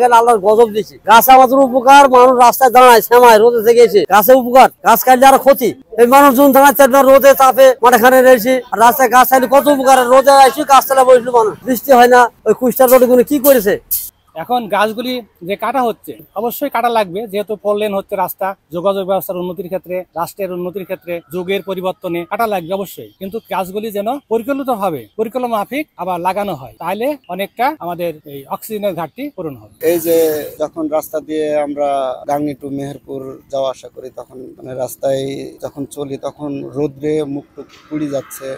আল্লাহর গজব দিচ্ছে। গাছ আমাদের উপকার, মানুষ রাস্তায় দাঁড়ায় শ্যামায় রোদে থেকে এসে, গাছের উপকার, গাছ কাটলে আরো ক্ষতি। এই মানুষজন দাঁড়াচ্ছে রোদে তাপে মাঠে খানে রয়েছে, আর রাস্তায় গাছ চাইলে কত উপকার, রোদে আসি গাছ চালা বসলো মানুষ, বৃষ্টি হয় না। ওই কুষ্টার রোডে গুলো কি করেছে। এখন গাছগুলি যে কাটা হচ্ছে, অবশ্যই কাটা লাগবে, যেহেতু 4 লেন হচ্ছে রাস্তা, যোগাযোগ ব্যবস্থার উন্নতির ক্ষেত্রে, রাষ্ট্রের উন্নতির ক্ষেত্রে, যুগের পরিবর্তনে কাটা লাগবে অবশ্যই। কিন্তু গাছগুলি যেন পরিকল্পনা মাফিক আবার লাগানো হয়, তাহলে অনেকটা আমাদের এই অক্সিজেনের ঘাটতি পূরণ হবে। এই যে যখন রাস্তা দিয়ে আমরা গাংনী টু মেহেরপুর যাওয়া আসা করি, তখন মানে রাস্তায় যখন চলি তখন রোদ্রে মুখ পুড়ে যাচ্ছে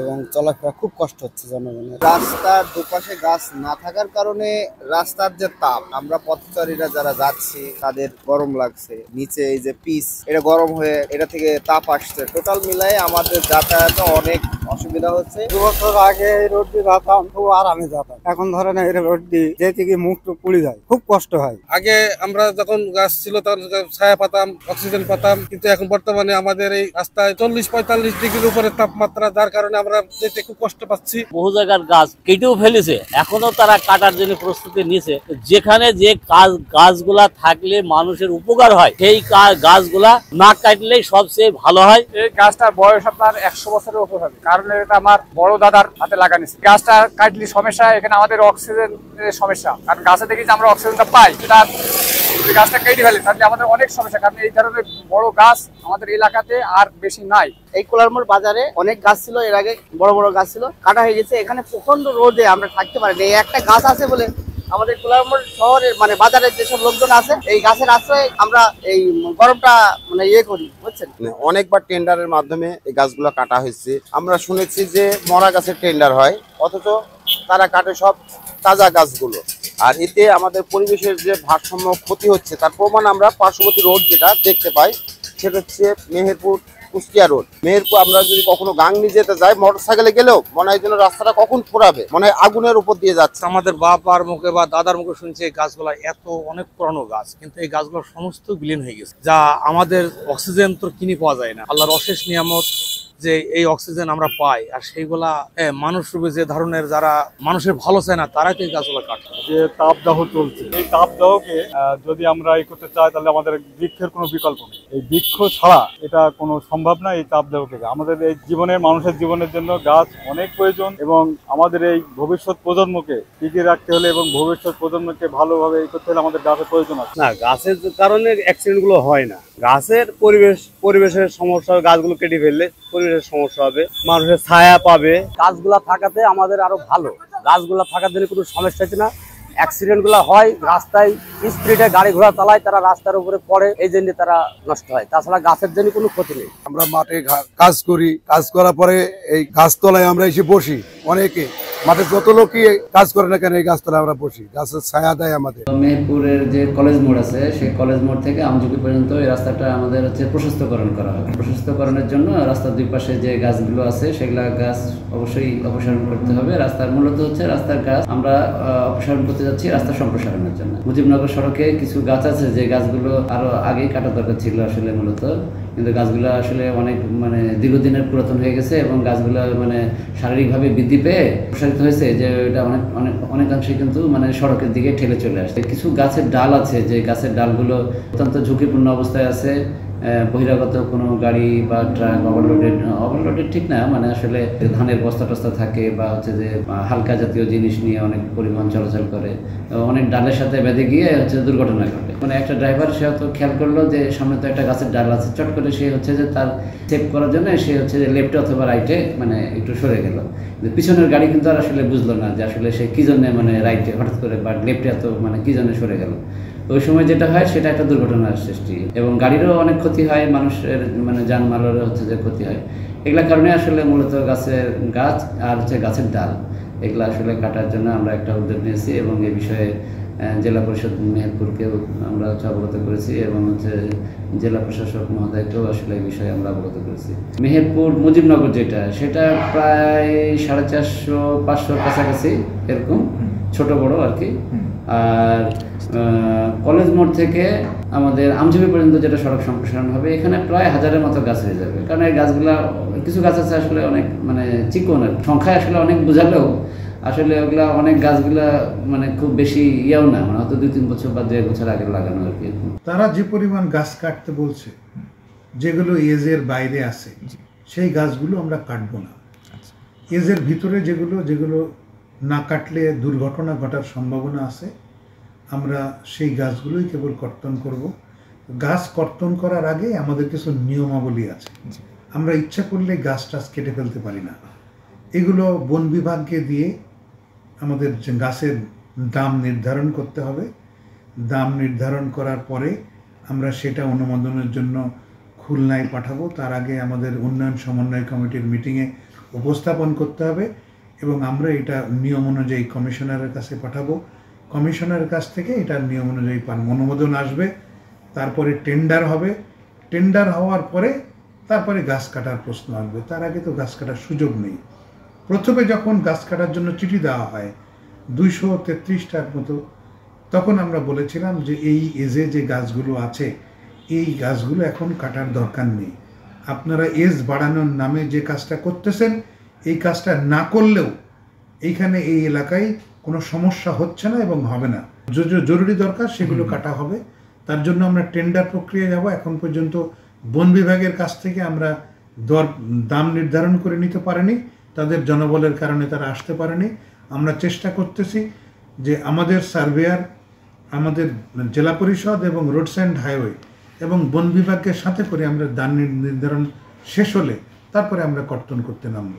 এবং চলাফেরা খুব কষ্ট হচ্ছে জনগণের। রাস্তার দুপাশে গাছ না থাকার কারণে রাস্তার যে তাপ, আমরা পথচারীরা যারা যাচ্ছি তাদের গরম লাগছে। নিচে এই যে পিচ, এটা গরম হয়ে এটা থেকে তাপ আসছে, টোটাল মিলাই আমাদের যাতায়াতে অনেক অসুবিধা হচ্ছে। 2 বছর আগে এই রোড দিয়ে যেতাম, খুব আরামে যেতাম। এখন ধরেন এই রোড দিয়ে যেতে গিয়ে মুখ টুক পুড়ে যায়, খুব কষ্ট হয়। আগে আমরা যখন গাছ ছিল তখন ছায়া পাতাম, অক্সিজেন পাতাম, কিন্তু এখন বর্তমানে আমাদের এই রাস্তায় 40-45 ডিগ্রির উপরে তাপমাত্রা, যার কারণে আমরা যেতে খুব কষ্ট পাচ্ছি। বহু জায়গার গাছ কেটেও ফেলেছে, এখনো তারা কাটার জন্য প্রস্তুতি নিছে। যেখানে যে গাছগুলা থাকলে মানুষের উপকার হয়, সেই গাছগুলা না কাটলেই সবচেয়ে ভালো হয়। এই গাছটার বয়স আপনার 100 বছরের উপর হবে, কারণ এটা আমার বড় দাদার হাতে লাগানো। গাছটা কাটলে সমস্যা, এখানে আমাদের অক্সিজেনের সমস্যা, কারণ গাছে দেখি যে আমরা অক্সিজেনটা পাই, সেটা গাছটা কেটে ফেলে তাহলে আমাদের অনেক সমস্যা, কারণ এই ধরনের বড় গাছ আমাদের এলাকাতে আর বেশি নাই। এই কোলারমোড় বাজারে অনেক গাছ ছিল, এর আগে বড় বড় গাছ ছিল, কাটা হয়ে গেছে। এখানে প্রচন্ড রোদে আমরা থাকতে পারি না। এই একটা গাছ আছে বলে আমাদের কোলারমোড় শহরের মানে বাজারের যেসব লোকজন আছে, এই গাছের আশ্রয়ে আমরা এই গরমটা মানে করি, বুঝছেন। অনেকবার টেন্ডারের মাধ্যমে এই গাছগুলো কাটা হয়েছে। আমরা শুনেছি যে মরা গাছের টেন্ডার হয়, অথচ তারা কাটে সব তাজা গাছগুলো। আর এতে আমাদের পরিবেশের যে ভারসাম্য ক্ষতি হচ্ছে তার প্রমাণ আমরা পার্শ্ববর্তী রোড যেটা দেখতে পাই, সেটা হচ্ছে মেহেরপুর কুষ্টিয়া রোড। মেহেরপুর আমরা যদি কখনো গাংনী যেতে যাই, মোটরসাইকেলে গেলেও মনে হয় যেন রাস্তাটা কখন পোড়াবে, মনে হয় আগুনের উপর দিয়ে যাচ্ছে। আমাদের বাবার মুখে বা দাদার মুখে শুনছি এই গাছগুলা অনেক পুরানো গাছ, কিন্তু এই গাছগুলো সমস্ত বিলীন হয়ে গেছে, যা আমাদের অক্সিজেন তো কিনে পাওয়া যায় না। আল্লাহর অশেষ নিয়ামত যে এই অক্সিজেন আমরা পাই, আর সেইগুলা মানুষ রূপে যে ধরনের যারা মানুষের ভালো চায় না, তারাই তো এই গাছগুলো কাটে। যে তাপদাহ চলছে, এই তাপদাহকে যদি আমরা করতে চাই, তাহলে আমাদের বৃক্ষের কোনো বিকল্প নেই। এই বৃক্ষ ছাড়া এটা কোনো সম্ভব না। এই তাপদাহকে আমাদের এই জীবনের, মানুষের জীবনের জন্য গাছ অনেক প্রয়োজন, এবং আমাদের এই ভবিষ্যৎ প্রজন্মকে টিকিয়ে রাখতে হলে এবং ভবিষ্যৎ প্রজন্মকে ভালোভাবে করতে হলে আমাদের গাছের প্রয়োজন আছে। না, গাছের কারণে অ্যাক্সিডেন্ট গুলো হয় না। গাছের পরিবেশের সমস্যা, গাছগুলো কেটে ফেললে পরিবেশের সমস্যা হবে, মানুষের ছায়া পাবে। গাছগুলা থাকাতে আমাদের আরো ভালো, গাছগুলা থাকার জন্য কোনো সমস্যা হচ্ছে না। অ্যাক্সিডেন্ট গুলা হয় রাস্তায়, স্পিডে গাড়ি ঘোড়া চালায়, তারা রাস্তার উপরে পড়ে, এই জন্য তারা নষ্ট হয়। তাছাড়া গাছের জন্য কোনো ক্ষতি নেই। আমরা মাঠে কাজ করি, কাজ করার পরে এই গাছতলায় আমরা এসে বসি। অনেকে মাঠে যত লোকই কাজ করে না কেন, এই গাছতলায় আমরা বসি, গাছের ছায়া দেয় আমাদের। মেহেরপুরের যে কলেজ মোড় আছে, সেই কলেজ মোড় থেকে আমঝুকি পর্যন্ত এই রাস্তাটা আমাদের প্রশস্তকরণ করা হবে। প্রশস্তকরণের জন্য রাস্তার দুই পাশে যে গাছগুলো আছে, সেগুলা গাছ অবশ্যই অপসারণ করতে হবে। রাস্তার মূলত হচ্ছে রাস্তার গাছ আমরা অপসারণ করতে যাচ্ছি রাস্তা সম্প্রসারণের জন্য। মুজিবনগর সড়কে কিছু গাছ আছে, যে গাছগুলো আরো আগেই কাটা দরকার ছিল আসলে মূলত, কিন্তু গাছগুলো আসলে অনেক মানে দীর্ঘদিনের পুরাতন হয়ে গেছে, এবং গাছগুলো মানে শারীরিকভাবে বৃদ্ধি পেয়ে প্রসারিত হয়েছে, যে এটা অনেকাংশে কিন্তু মানে সড়কের দিকে ঠেলে চলে আসছে। কিছু গাছের ডাল আছে, যে গাছের ডালগুলো অত্যন্ত ঝুঁকিপূর্ণ অবস্থায় আছে। বহিরাগত কোনো গাড়ি বা ট্রাক ওভারলোডেড ঠিক না, মানে আসলে ধানের বস্তা টস্তা থাকে, বা হচ্ছে যে হালকা জাতীয় জিনিস নিয়ে অনেক পরিবহন চলাচল করে, অনেক ডালের সাথে বেঁধে গিয়ে হচ্ছে দুর্ঘটনা ঘটে। মানে একটা ড্রাইভার সে হয়তো খেয়াল করলো যে সামনে তো একটা গাছের ডাল আছে, চট করে সে হচ্ছে যে তার সেভ করার জন্য সে হচ্ছে যে লেফটে অথবা রাইটে মানে একটু সরে গেল। পিছনের গাড়ি কিন্তু আর আসলে বুঝলো না যে আসলে সে কি জন্য মানে রাইটে হঠাৎ করে বা লেফটে এত মানে কি জন্য সরে গেল। ওই সময় যেটা হয় সেটা একটা দুর্ঘটনার সৃষ্টি, এবং গাড়িরও অনেক ক্ষতি হয়, মানুষের মানে যানমালেরও হচ্ছে যে ক্ষতি হয়। এগুলোর কারণে আসলে মূলত গাছ আর হচ্ছে গাছের ডাল, এগুলো আসলে কাটার জন্য আমরা একটা উদ্যোগ নিয়েছি, এবং এই বিষয়ে জেলা পরিষদ মেহেরপুরকেও আমরা অবগত করেছি, এবং হচ্ছে জেলা প্রশাসক মহোদয়কেও আসলে এই বিষয়ে আমরা অবগত করেছি। মেহেরপুর মুজিবনগর যেটা, সেটা প্রায় 450-500 কাছাকাছি এরকম, ছোট বড় আর কি। আর কলেজ মোড় থেকে আমাদের আমঝুপি পর্যন্ত যেটা সড়ক সম্প্রসারণ হবে, এখানে প্রায় 1000-এর মতো গাছ হয়ে যাবে। কারণ এই গাছগুলা, কিছু গাছ আছে আসলে অনেক মানে চিকন, সংখ্যায় আসলে অনেক বোঝালেও আসলে ওগুলা অনেক গাছগুলা মানে খুব বেশি ইয়েও না, মানে হয়তো 2-3 বছর বা 2-1 বছর আগে লাগানো আর কি। তারা যে পরিমাণ গাছ কাটতে বলছে, যেগুলো এজের বাইরে আছে সেই গাছগুলো আমরা কাটবো না। এজের ভিতরে যেগুলো না কাটলে দুর্ঘটনা ঘটার সম্ভাবনা আছে, আমরা সেই গাছগুলোই কেবল কর্তন করব। গাছ কর্তন করার আগে আমাদের কিছু নিয়মাবলী আছে, আমরা ইচ্ছা করলে গাছ টাছ কেটে ফেলতে পারি না। এগুলো বন বিভাগকে দিয়ে আমাদের গাছের দাম নির্ধারণ করতে হবে। দাম নির্ধারণ করার পরে আমরা সেটা অনুমোদনের জন্য খুলনায় পাঠাবো। তার আগে আমাদের উন্নয়ন সমন্বয় কমিটির মিটিংয়ে উপস্থাপন করতে হবে এবং আমরা এটা নিয়ম অনুযায়ী কমিশনারের কাছে পাঠাবো। কমিশনারের কাছ থেকে এটার নিয়ম অনুযায়ী অনুমোদন আসবে, তারপরে টেন্ডার হবে। টেন্ডার হওয়ার পরে তারপরে গাছ কাটার প্রশ্ন আসবে। তার আগে তো গাছ কাটার সুযোগ নেই। প্রথমে যখন গাছ কাটার জন্য চিঠি দেওয়া হয় 233টার মতো, তখন আমরা বলেছিলাম যে এই এজে যে গাছগুলো আছে এই গাছগুলো এখন কাটার দরকার নেই। আপনারা এজ বাড়ানোর নামে যে কাজটা করতেছেন এই কাজটা না করলেও এইখানে এই এলাকায় কোনো সমস্যা হচ্ছে না এবং হবে না। জরুরি দরকার সেগুলো কাটা হবে। তার জন্য আমরা টেন্ডার প্রক্রিয়া যাব। এখন পর্যন্ত বন বিভাগের কাছ থেকে আমরা দাম নির্ধারণ করে নিতে পারিনি, তাদের জনবলের কারণে তারা আসতে পারেনি। আমরা চেষ্টা করতেছি যে আমাদের সার্ভেয়ার, আমাদের জেলা পরিষদ এবং রোডস অ্যান্ড হাইওয়ে এবং বন বিভাগের সাথে করে আমরা দাম নির্ধারণ শেষ হলে তারপরে আমরা কর্তন করতে নামব।